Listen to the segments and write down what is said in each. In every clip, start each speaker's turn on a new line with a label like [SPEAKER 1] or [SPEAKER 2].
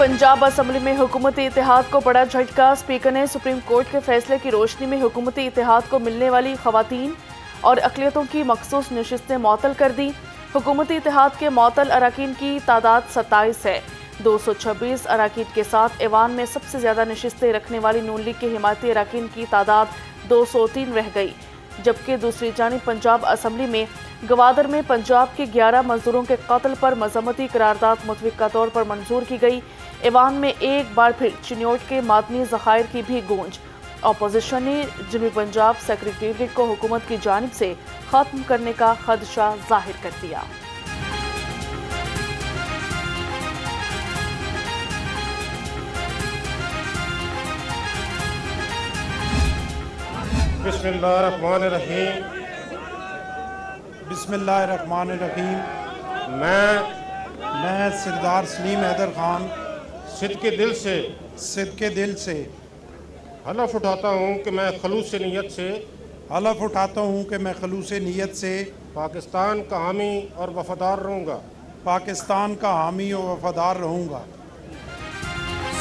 [SPEAKER 1] Punjab assembly में हुकूमती इत्तेहाद को बड़ा झटका। स्पीकर ने सुप्रीम कोर्ट के फैसले की रोशनी में हुकूमती इत्तेहाद को मिलने वाली खवातीन और अक़लियतों की मखसूस नशिस्तें मअतल कर दी। हुकूमती इत्तेहाद के मअतल अरकान की तादाद 27 है। 226 अरकान के साथ ऐवान में सबसे ज़्यादा नशिस्तें रखने वाली नून लीग के हिमायती अरकान की तादाद 203 रह गई, जबकि दूसरी जानिब पंजाब असम्बली में गवादर में पंजाब के 11 मजदूरों के कत्ल पर मजम्मती करारदाद मुतफ़िक़ा तौर पर मंजूर की गई। ऐवान में एक बार फिर चिन्योट के मादनी ज़खायर की भी गूंज। अपोजिशन ने जनूबी पंजाब सेक्रेटेरिएट को हुकूमत की जानिब से ख़त्म करने का खदशा जाहिर कर दिया।
[SPEAKER 2] बिस्मिल्लाहिर्रहमानिर्रहीम। मैं सरदार सलीम हैदर खान सिद्क़ के दिल से
[SPEAKER 3] हलफ उठाता हूँ कि मैं खलूस नीयत से पाकिस्तान का हामी और वफादार रहूँगा।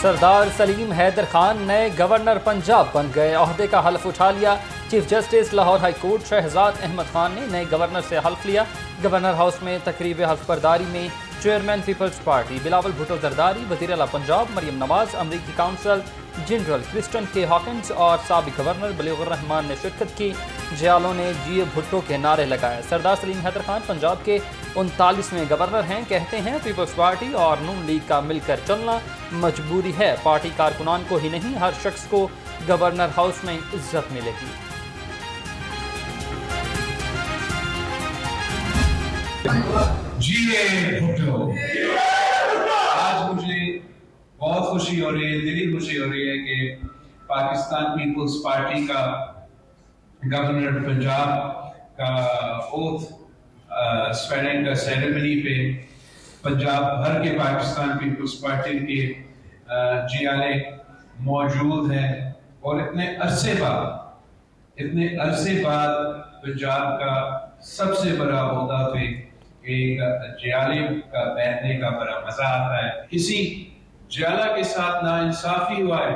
[SPEAKER 4] सरदार सलीम हैदर खान नए गवर्नर पंजाब बन गए, ओहदे का हल्फ उठा लिया। Chief justice Lahore high court Shahzad Ahmed Khan ने नए गवर्नर से हल्फ लिया। गवर्नर हाउस में तकरीब हल्फ बर्दारी में chairman peoples party Bilawal Bhutto Zardari, वज़ीर आला पंजाब मरियम नवाज, अमरीकी consul general Kristen K Hawkins और साबिक गवर्नर बलीगुर रहमान ने शिरकत की। जयालों ने जी भुट्टो के नारे लगाए। सरदार सलीम हैदर खान पंजाब के 39वें गवर्नर हैं। कहते हैं पीपल्स पार्टी और नून लीग का मिलकर चलना मजबूरी है। पार्टी कारकुनान को ही नहीं, हर शख्स को गवर्नर हाउस में इज्जत मिलेगी।
[SPEAKER 5] आज मुझे बहुत खुशी हो रही है, दिली खुशी हो रही है कि पाकिस्तान पीपल्स पार्टी का गवर्नर पंजाब का ओथ स्वेरिंग का सेरेमनी पे पंजाब भर के पाकिस्तान पीपल्स पार्टी के जियाले मौजूद हैं और इतने अरसे बाद पंजाब का सबसे बड़ा ओहदा पे एक जियाले का बैठने का बड़ा मजा आता है। किसी जियाला के साथ नाइंसाफी हुआ है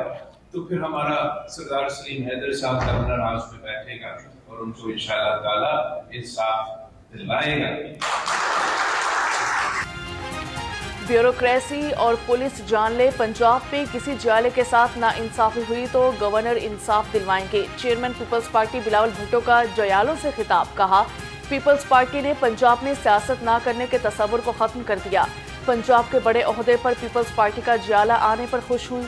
[SPEAKER 5] तो फिर हमारा सरदार सलीम हैदर साहब गवर्नर हाउस में बैठेगा और उनको इंशाअल्लाह ताला इंसाफ दिलाएगा।
[SPEAKER 1] ब्यूरोक्रेसी और पुलिस जान ले, पंजाब में किसी जियाले के साथ नाइंसाफी हुई तो गवर्नर इंसाफ दिलवाएंगे। Chairman peoples party Bilawal Bhutto का जयालों से खिताब। कहा, पीपल्स पार्टी ने पंजाब में सियासत ना करने के तस्वुर को खत्म कर दिया। पंजाब के बड़े ओहदे पर पीपल्स पार्टी का जियाला आने पर खुश हुई।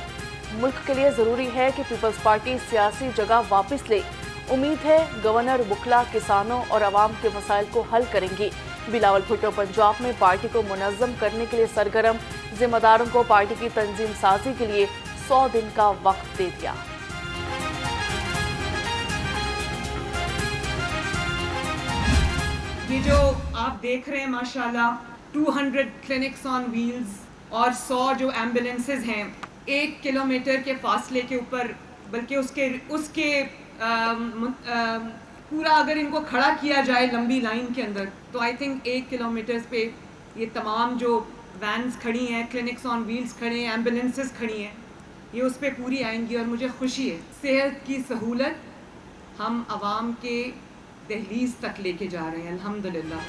[SPEAKER 1] मुल्क के लिए जरूरी है कि पीपल्स पार्टी सियासी जगह वापस ले। उम्मीद है गवर्नर वुकला, किसानों और आवाम के मसाइल को हल करेंगी। बिलावल भुट्टो पंजाब में पार्टी को मुनज़्ज़म करने के लिए सरगर्म। जिम्मेदारों को पार्टी की तंजीम साजी के लिए 100 दिन का वक्त दे दिया।
[SPEAKER 6] ये जो आप देख रहे हैं माशाल्लाह 200 क्लिनिक्स ऑन व्हील्स और 100 जो एम्बुलेंसेज हैं 1 किलोमीटर के फासले के ऊपर, बल्कि उसके पूरा अगर इनको खड़ा किया जाए लंबी लाइन के अंदर तो आई थिंक 1 किलोमीटर पे ये तमाम जो वैन्स खड़ी हैं, क्लिनिक्स ऑन व्हील्स खड़े हैं, एम्बुलेंसेज खड़ी हैं, ये उस पर पूरी आएंगी। और मुझे खुशी है सेहत की सहूलत हम आवाम के दहलीज तक लेके जा रहे हैं अल्हम्दुलिल्लाह।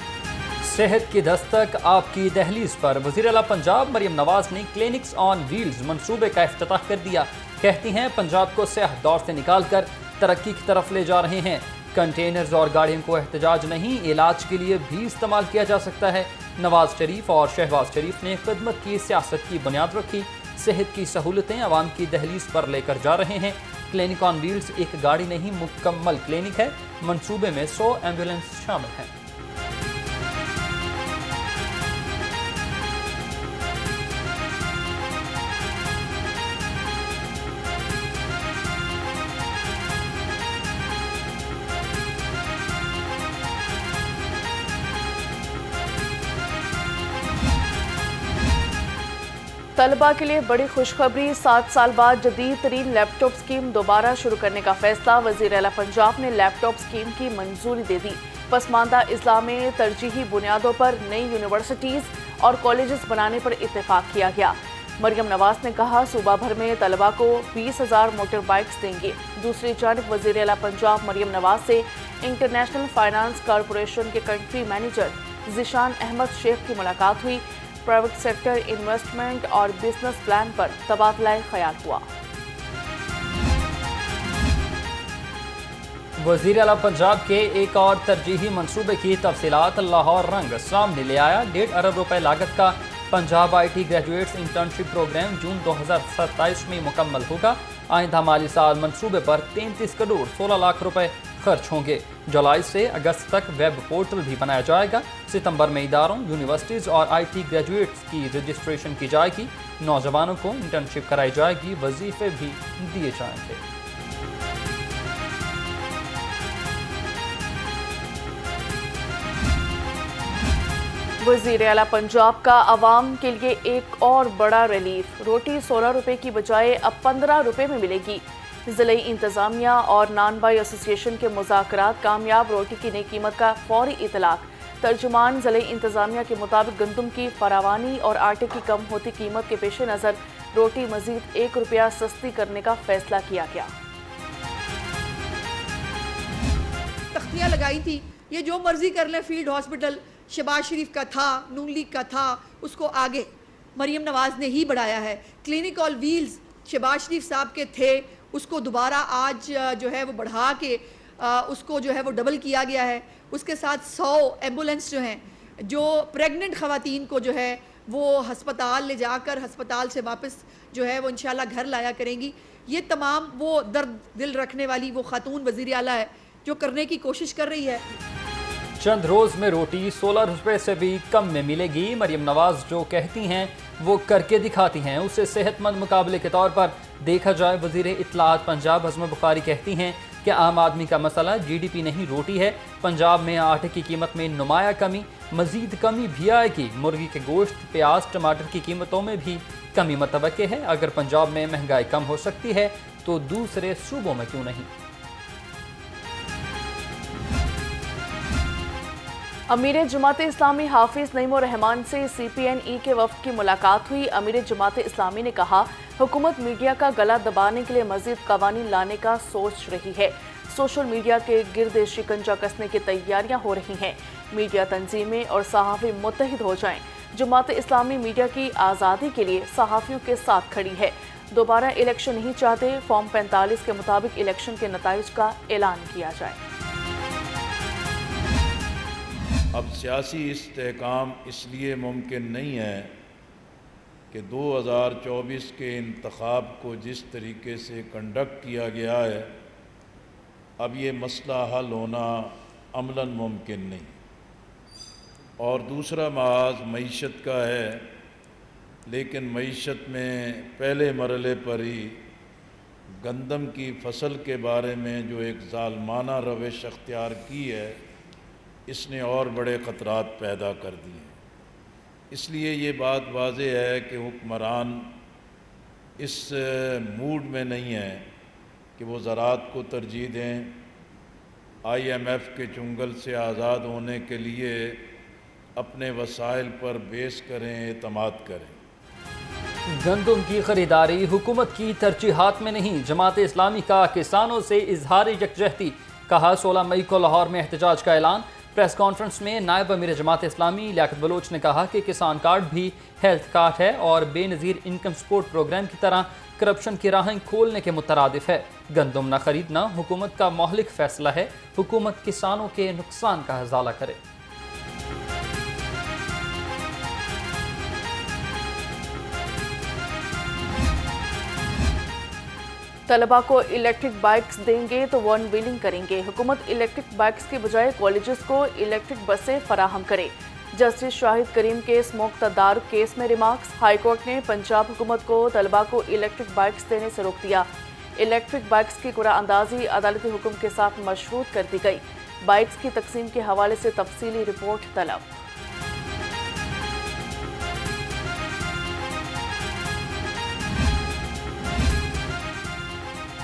[SPEAKER 4] सेहत की दस्तक आपकी दहलीज पर वज़ीर आला पंजाब मरियम नवाज ने क्लिनिक्स ऑन व्हील्स मंसूबे का इफ्तिताह कर दिया। कहती हैं पंजाब को स्याह दौर से निकाल कर तरक्की की तरफ ले जा रहे हैं। कंटेनर्स और गाड़ियों को एहतजाज नहीं, इलाज के लिए भी इस्तेमाल किया जा सकता है। नवाज शरीफ और शहबाज शरीफ ने खिदमत की सियासत की बुनियाद रखी। सेहत की सहूलतें आवाम की दहलीज पर लेकर जा रहे हैं। क्लिनिक ऑन व्हील्स एक गाड़ी नहीं, मुकम्मल क्लिनिक है। मंसूबे में 100 एम्बुलेंस शामिल हैं।
[SPEAKER 1] तलबा के लिए बड़ी खुशखबरी। 7 साल बाद जदीद तरीन लैपटॉप स्कीम दोबारा शुरू करने का फैसला। वज़ीर आला पंजाब ने लैपटॉप स्कीम की मंजूरी दे दी। पसमानदा इस्लाम में तरजीही बुनियादों पर नई यूनिवर्सिटीज़ और कॉलेजेस बनाने पर इत्तेफाक किया गया। मरियम नवाज ने कहा सूबा भर में तलबा को 20,000 मोटर बाइक्स देंगे। दूसरी जानब वज़ीर आला पंजाब मरियम नवाज से इंटरनेशनल फाइनेंस कॉरपोरेशन के कंट्री मैनेजर ज़िशान अहमद शेख की मुलाकात हुई। प्राइवेट सेक्टर इन्वेस्टमेंट और बिजनेस प्लान पर तबादला ख्याल हुआ।
[SPEAKER 4] वज़ीर आला पंजाब के एक और तरजीही मंसूबे की तफसीलात लाहौर रंग सामने ले आया। 1.5 अरब रुपए लागत का Punjab IT graduates internship programme जून 2027 में मुकम्मल होगा। आइंदा माली साल मंसूबे पर 33 करोड़ 16 लाख रुपए खर्च होंगे। जुलाई से अगस्त तक वेब पोर्टल भी बनाया जाएगा। सितंबर में इदारों, यूनिवर्सिटीज़ और IT ग्रेजुएट्स की रजिस्ट्रेशन की जाएगी। नौजवानों को इंटर्नशिप कराई जाएगी, वजीफे भी दिए जाएंगे।
[SPEAKER 1] वज़ीर आला पंजाब का आवाम के लिए एक और बड़ा रिलीफ। रोटी 16 रुपए की बजाय अब 15 रुपए में मिलेगी। ज़िले इंतज़ामिया और नान बाई एसोसिएशन के मुज़ाकरात कामयाब। रोटी की नई कीमत का फौरी इतलाक। तर्जुमान ज़िले इंतज़ामिया के मुताबिक गंदम की फरावानी और आटे की कम होती कीमत के पेश नज़र रोटी मज़ीद 1 रुपया सस्ती करने का फैसला किया गया।
[SPEAKER 7] तख्तियाँ लगाई थी, ये जो मर्जी कर ले। फील्ड हॉस्पिटल शहबाज शरीफ का था, नून लीग का था, उसको आगे मरियम नवाज ने ही बढ़ाया है। क्लिनिक ऑन व्हील्स शहबाज शरीफ साहब के थे, उसको दोबारा आज जो है वो बढ़ा के उसको जो है वो डबल किया गया है। उसके साथ 100 एम्बुलेंस जो हैं, जो प्रेग्नेंट ख़वातीन को जो है वो हस्पताल ले जाकर हस्पताल से वापस जो है वो इंशाल्लाह घर लाया करेंगी। ये तमाम वो दर्द दिल रखने वाली वो खातून वज़ीर आला है जो करने की कोशिश कर रही है।
[SPEAKER 4] चंद रोज़ में रोटी 16 रुपए से भी कम में मिलेगी। मरियम नवाज जो कहती हैं वो करके दिखाती हैं, उसे सेहतमंद मुकाबले के तौर पर देखा जाए। वज़ीर इत्तलाआत पंजाब हज़म बुखारी कहती हैं कि आम आदमी का मसला GDP नहीं रोटी है। पंजाब में आटे की कीमत में नुमाया कमी, मज़ीद कमी भी आएगी। मुर्गी के गोश्त, प्याज, टमाटर की कीमतों में भी कमी मतवक्के है। अगर पंजाब में महंगाई कम हो सकती है तो दूसरे सूबों में क्यों नहीं।
[SPEAKER 1] अमीर जमात इस्लामी हाफिज नईमुर रहमान से CPNE के वफ़द की मुलाकात हुई। अमीर जमात इस्लामी ने कहा हुकूमत मीडिया का गला दबाने के लिए मज़ीद क़वानीन लाने का सोच रही है। सोशल मीडिया के गिर्द शिकंजा कसने की तैयारियां हो रही हैं। मीडिया तंजीमें और सहाफ़ी मुत्तहिद हो जाएं। जमात इस्लामी मीडिया की आज़ादी के लिए सहाफ़ियों के साथ खड़ी है। दोबारा इलेक्शन नहीं चाहते। फॉर्म 45 के मुताबिक इलेक्शन के नताइज का ऐलान किया जाए।
[SPEAKER 8] अब सियासी इस्तेहकाम इसलिए मुमकिन नहीं है कि 2024 के इंतखाब को जिस तरीके से कंडक्ट किया गया है, अब ये मसला हल होना अमलन मुमकिन नहीं। और दूसरा महाज मईशत का है, लेकिन मईशत में पहले मरले पर ही गंदम की फसल के बारे में जो एक ज़ालमाना रविश अख्तियार की है, इसने और बड़े ख़तरात पैदा कर दिए। इसलिए ये बात वाज़ेह है कि हुक्मरान इस मूड में नहीं है कि वो ज़राअत को तरजीह दें। IMF के चुंगल से आज़ाद होने के लिए अपने वसाइल पर बेस करें, एतमाद करें।
[SPEAKER 4] गंदम की खरीदारी हुकूमत की तरजीहात में नहीं। जमात इस्लामी का किसानों से इजहार यकजहती। कहा 16 मई को लाहौर में एहतजाज का ऐलान। प्रेस कॉन्फ्रेंस में नायब अमीर जमात इस्लामी लियाकत बलोच ने कहा कि किसान कार्ड भी हेल्थ कार्ड है और बेनज़ीर इनकम सपोर्ट प्रोग्राम की तरह करप्शन की राहें खोलने के मुतरादिफ है। गंदम न खरीदना हुकूमत का मौलिक फैसला है। हुकूमत किसानों के नुकसान का हज़ाला करे।
[SPEAKER 1] तलबा को इलेक्ट्रिक बाइक्स देंगे तो वो अनवीलिंग करेंगे। हुकूमत इलेक्ट्रिक बाइक्स के बजाय कॉलेजेस को इलेक्ट्रिक बसें फराहम करे। जस्टिस शाहिद करीम के स्मोक तदारुक केस में रिमार्क्स। हाईकोर्ट ने पंजाब हुकूमत को तलबा को इलेक्ट्रिक बाइक्स देने से रोक दिया। इलेक्ट्रिक बाइक्स की कुरा अंदाजी अदालती हुक्म के साथ मशरूत कर दी गई। बाइक्स की तकसीम के हवाले से तफसीली रिपोर्ट तलब।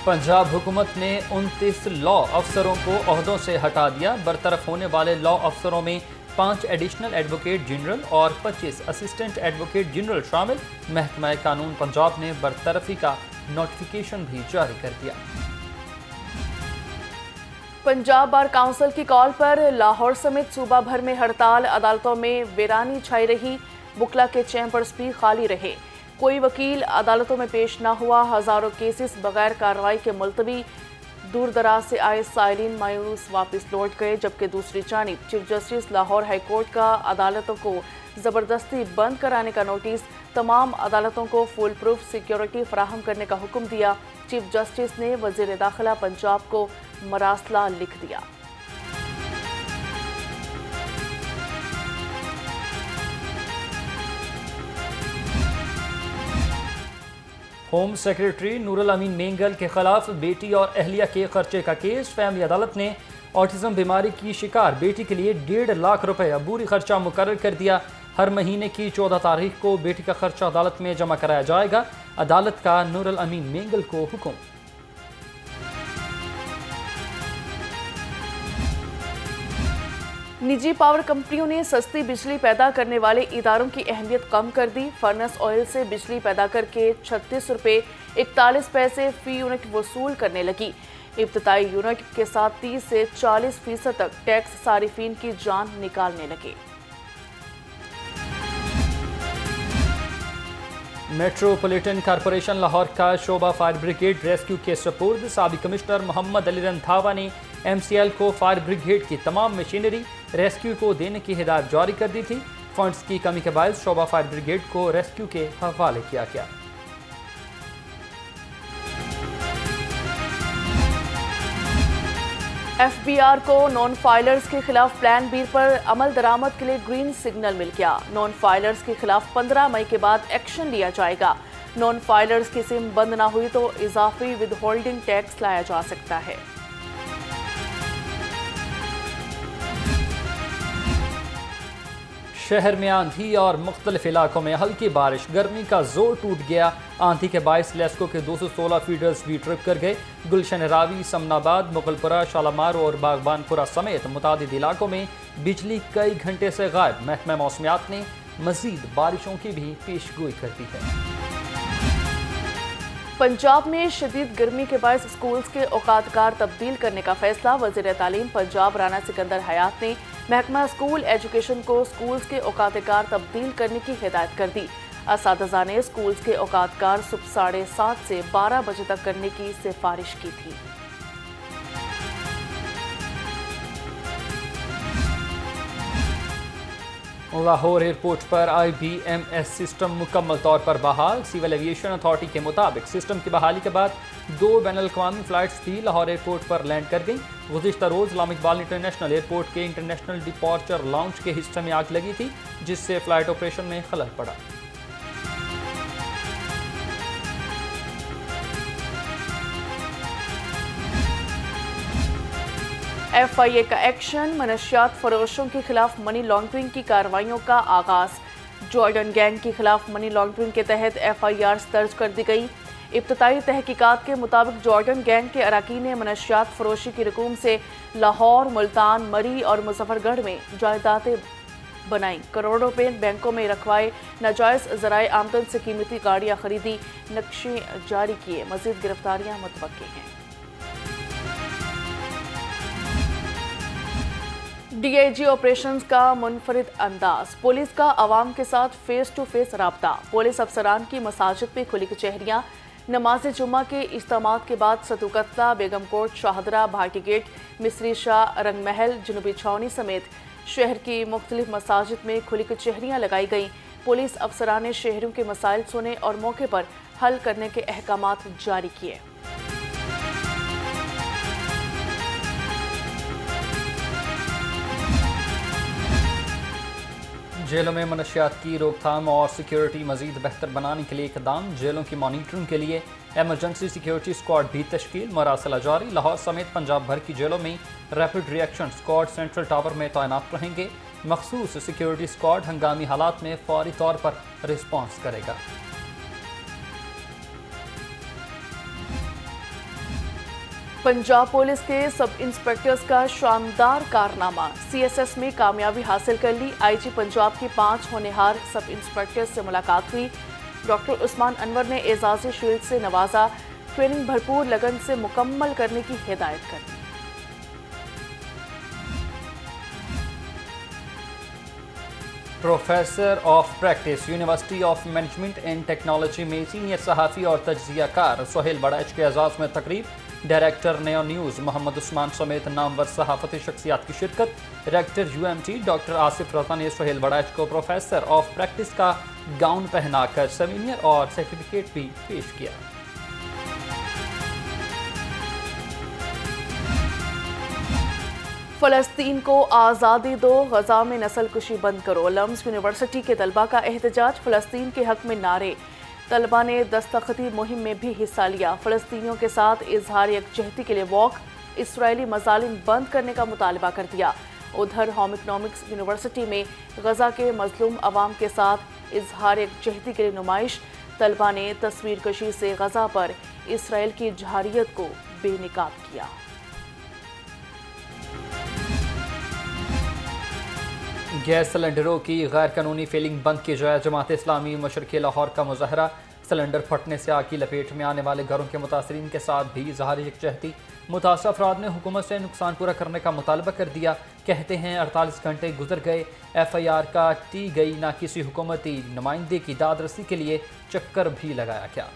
[SPEAKER 4] पंजाब हुकूमत ने 29 लॉ अफसरों को ओहदों से हटा दिया। बरतरफ होने वाले लॉ अफसरों में 5 ایڈیشنل ایڈوکیٹ جنرل اور 25 اسسٹنٹ ایڈوکیٹ جنرل شامل. محکمہ قانون پنجاب نے برطرفی کا نوٹیفیکیشن بھی جاری کر دیا.
[SPEAKER 1] پنجاب بار کونسل کی کال پر لاہور سمیت صوبہ بھر میں ہڑتال. عدالتوں میں ویرانی چھائی رہی. وکلا کے چیمبرز بھی خالی رہے. کوئی وکیل عدالتوں میں پیش نہ ہوا. ہزاروں کیسز بغیر کارروائی کے ملتوی. دور دراز سے آئے سائلین مایوس واپس لوٹ گئے. جبکہ دوسری جانب chief justice Lahore high court کا عدالتوں کو زبردستی بند کرانے کا نوٹس. تمام عدالتوں کو فول پروف سیکیورٹی فراہم کرنے کا حکم دیا. چیف جسٹس نے وزیر داخلہ پنجاب کو مراسلہ لکھ دیا.
[SPEAKER 4] ہوم سیکریٹری نور الامین مینگل کے خلاف بیٹی اور اہلیہ کے خرچے کا کیس. فیملی عدالت نے آٹزم بیماری کی شکار بیٹی کے لیے 1.5 لاکھ روپے عبوری خرچہ مقرر کر دیا. ہر مہینے کی 14 تاریخ کو بیٹی کا خرچہ عدالت میں جمع کرایا جائے گا. عدالت کا نور الامین مینگل کو حکم.
[SPEAKER 1] نجی پاور کمپنیوں نے سستی بجلی پیدا کرنے والے اداروں کی اہمیت کم کر دی. فرنس آئل سے بجلی پیدا کر کے 36 روپے 41 پیسے فی یونٹ وصول کرنے لگی. ابتدائی یونٹ کے ساتھ 30 سے 40% تک ٹیکس صارفین کی جان نکالنے لگے.
[SPEAKER 4] میٹروپولیٹن کارپوریشن لاہور کا شعبہ فائر بریگیڈ ریسکیو کے سپرد. سابق کمشنر محمد علی رندھاوا نے MCL کو فائر بریگیڈ کی تمام مشینری ریسکیو کو دینے کی ہدایت جاری کر دی تھی. فنڈز کی کمی کے باعث شعبہ فائر بریگیڈ کو ریسکیو کے حوالے کیا گیا.
[SPEAKER 1] FBR کو نان فائلرز کے خلاف پلان B پر عمل درآمد کے لیے گرین سگنل مل گیا. نان فائلرز کے خلاف 15 مئی کے بعد ایکشن لیا جائے گا. نان فائلرز کی سم بند نہ ہوئی تو اضافی ود ہولڈنگ ٹیکس لایا جا سکتا ہے.
[SPEAKER 4] شہر میں آندھی اور مختلف علاقوں میں ہلکی بارش. گرمی کا زور ٹوٹ گیا. آندھی کے باعث لیسکو کے 216 فیڈرز بھی ٹرپ کر گئے. گلشن راوی، سمن آباد، مغل پورہ، شالامار اور باغبان پورہ سمیت متعدد علاقوں میں بجلی کئی گھنٹے سے غائب. محکمہ موسمیات نے مزید بارشوں کی بھی پیش گوئی کر دی ہے.
[SPEAKER 1] پنجاب میں شدید گرمی کے باعث اسکولز کے اوقات کار تبدیل کرنے کا فیصلہ. وزیر تعلیم پنجاب رانا سکندر حیات نے محکمہ اسکول ایجوکیشن کو اسکولز کے اوقات کار تبدیل کرنے کی ہدایت کر دی. اساتذہ نے اسکولز کے اوقات کار صبح 7:30 سے 12 بجے تک کرنے کی سفارش کی تھی.
[SPEAKER 4] لاہور ایئرپورٹ پر IBMS سسٹم مکمل طور پر بحال. سول ایویشن اتھارٹی کے مطابق سسٹم کی بحالی کے بعد 2 بین الاقوامی فلائٹس بھی لاہور ایئرپورٹ پر لینڈ کر گئیں. گزشتہ روز علامہ اقبال انٹرنیشنل ایئرپورٹ کے انٹرنیشنل ڈپارچر لاؤنج کے حصے میں آگ لگی تھی جس سے فلائٹ آپریشن میں خلل پڑا.
[SPEAKER 1] FIA کا ایکشن. منشیات فروشوں کے خلاف منی لانڈرنگ کی کارروائیوں کا آغاز. جارڈن گینگ کے خلاف منی لانڈرنگ کے تحت FIRs درج کر دی گئی. ابتدائی تحقیقات کے مطابق جارڈن گینگ کے اراکین نے منشیات فروشی کی رقوم سے لاہور، ملتان، مری اور مظفر گڑھ میں جائیدادیں بنائیں. کروڑوں روپے بینکوں میں رکھوائے. ناجائز ذرائع آمدن سے قیمتی گاڑیاں خریدی. نقشے جاری کیے. مزید گرفتاریاں متوقع ہیں. DIG آپریشنز کا منفرد انداز. پولیس کا عوام کے ساتھ فیس ٹو فیس رابطہ. پولیس افسران کی مساجد میں کھلی کچہریاں. نماز جمعہ کے اجتماعات کے بعد ستو قتلہ، بیگم کوٹ، شاہدرہ، بھاٹی گیٹ، مصری شاہ، رنگ محل، جنوبی چھاونی سمیت شہر کی مختلف مساجد میں کھلی کچہریاں لگائی گئیں. پولیس افسران نے شہریوں کے مسائل سنے اور موقع پر حل کرنے کے احکامات جاری کیے.
[SPEAKER 4] جیلوں میں منشیات کی روک تھام اور سیکیورٹی مزید بہتر بنانے کے لیے اقدام. جیلوں کی مانیٹرنگ کے لیے ایمرجنسی سیکیورٹی اسکواڈ بھی تشکیل. مراسلہ جاری. لاہور سمیت پنجاب بھر کی جیلوں میں ریپڈ ری ایکشن اسکواڈ سینٹرل ٹاور میں تعینات رہیں گے. مخصوص سیکیورٹی اسکواڈ ہنگامی حالات میں فوری طور پر رسپانس کرے گا.
[SPEAKER 1] पंजाब पुलिस के सब इंस्पेक्टर्स का शानदार कारनामा, CSS में कामयाबी हासिल कर ली। IG पंजाब की 5 होनहार सब इंस्पेक्टर्स से मुलाकात हुई। डॉक्टर उस्मान अनवर ने एजाज़ी शील्ड से नवाजा, ट्रेनिंग भरपूर लगन से मुकम्मल करने की हिदायत कर दी।
[SPEAKER 4] Professor of practice University of Management and Technology में सीनियर सहाफ़ी और तज्ज़ियाकार सोहेल बड़ैच के एजाज़ में तकरीब, डायरेक्टर नयो न्यूज़ मोहम्मद उस्मान समेत नामवर सहाफ़ती शख्सियात की शिरकत। डायरेक्टर UMT डॉक्टर आसिफ रज़ा ने सोहेल बड़ैच को प्रोफेसर ऑफ प्रैक्टिस का गाउन पहनाकर सेमिनियर और सर्टिफिकेट भी पेश किया।
[SPEAKER 1] फ़लस्तीन को आज़ादी दो, गजा में नस्ल कुशी बंद करो। लम्स यूनिवर्सिटी के तलबा का एहतजाज, फ़लस्तीन के हक में नारे। तलबा ने दस्तखती मुहिम में भी हिस्सा लिया। फ़लस्तीनियों के साथ इजहार यकजहती के लिए वॉक, इसराइली मज़ालिम बंद करने का मुतालबा कर दिया। उधर होम इकनॉमिक्स यूनिवर्सिटी में गजा के मजलूम अवाम के साथ इजहार यकजहती के लिए नुमाइश। तलबा ने तस्वीर कशी से गजा पर इसराइल की जहारियत को बेनकाब किया।
[SPEAKER 4] गैस सिलेंडरों की गैर कानूनी फीलिंग बंद की जाए। जमात इस्लामी मशरक़ी लाहौर का मुजाहरा, सिलेंडर फटने से आग की लपेट में आने वाले घरों के मुतासरीन के साथ भी इज़हार यकजहती। मुतासर अफराद ने हुकूमत से नुकसान पूरा करने का मुतालबा कर दिया। कहते हैं 48 घंटे गुजर गए, FIR काटी गई, ना किसी हुकूमती नुमाइंदे की दादरसी के लिए चक्कर भी लगाया गया।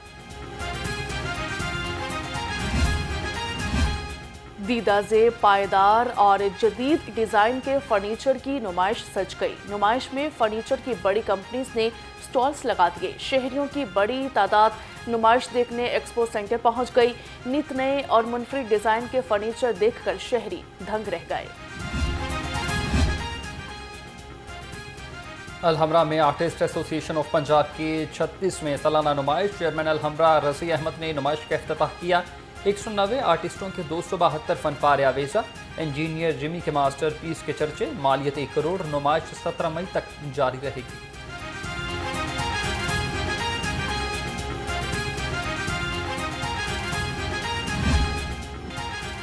[SPEAKER 1] दीदाजे पायदार और जदीद डिज़ाइन के फर्नीचर की नुमाइश सज गई। नुमाइश में फर्नीचर की बड़ी कंपनीज ने स्टॉल्स लगा दिए। शहरियों की बड़ी तादाद नुमाइश देखने एक्सपो सेंटर पहुंच गई। नित नए और मुनफरिद डिज़ाइन के फर्नीचर देखकर शहरी दंग रह गए।
[SPEAKER 4] अलहमरा में आर्टिस्ट एसोसिएशन ऑफ पंजाब की 36वें सालाना नुमाइश, चेयरमैन अलहमरा रज़ी अहमद ने नुमाइश का इफ्तिताह किया। 190 आर्टिस्टों के 272 फनपारे आवेजा, इंजीनियर जिमी के मास्टर पीस के चर्चे, मालियत 1 करोड़। नुमाइश 17 मई तक जारी रहेगी।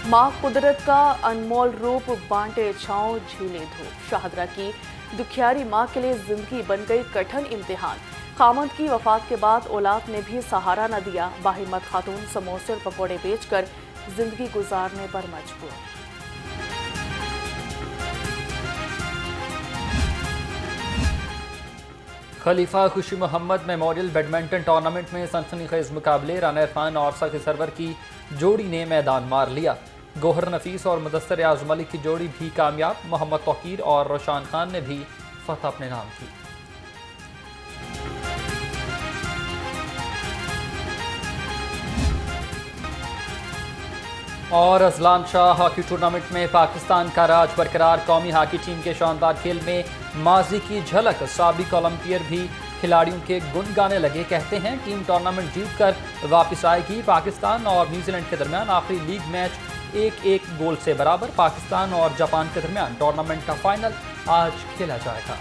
[SPEAKER 1] माँ कुदरत का अनमोल रूप, बांटे छाँव झीले धूप। शाहदरा की दुखियारी माँ के लिए जिंदगी बन गई कठिन इम्तिहान। खामद की वफात के बाद औलाद ने भी सहारा न दिया। बाहिम्मत खातून समोसे और पकौड़े बेचकर जिंदगी गुजारने पर मजबूर।
[SPEAKER 4] खलीफा खुशी मोहम्मद मेमोरियल बैडमिंटन टूर्नामेंट में सनसनीखेज मुकाबले, राना इरफान और साकिब सरवर की जोड़ी ने मैदान मार लिया। गोहर नफीस और मुदस्सर आज़म अली की जोड़ी भी कामयाब। मोहम्मद तौकीर और रोशान खान ने भी फतह अपने नाम की। और अजलान शाह हॉकी टूर्नामेंट में पाकिस्तान का राज बरकरार। कौमी हॉकी टीम के शानदार खेल में माजी की झलक, साबिक ओलंपियर भी खिलाड़ियों के गुण गाने लगे। कहते हैं टीम टूर्नामेंट जीतकर वापस आएगी। पाकिस्तान और न्यूजीलैंड के दरमियान आखिरी लीग मैच 1-1 गोल से बराबर। पाकिस्तान और जापान के दरमियान टूर्नामेंट का फाइनल आज खेला जाएगा।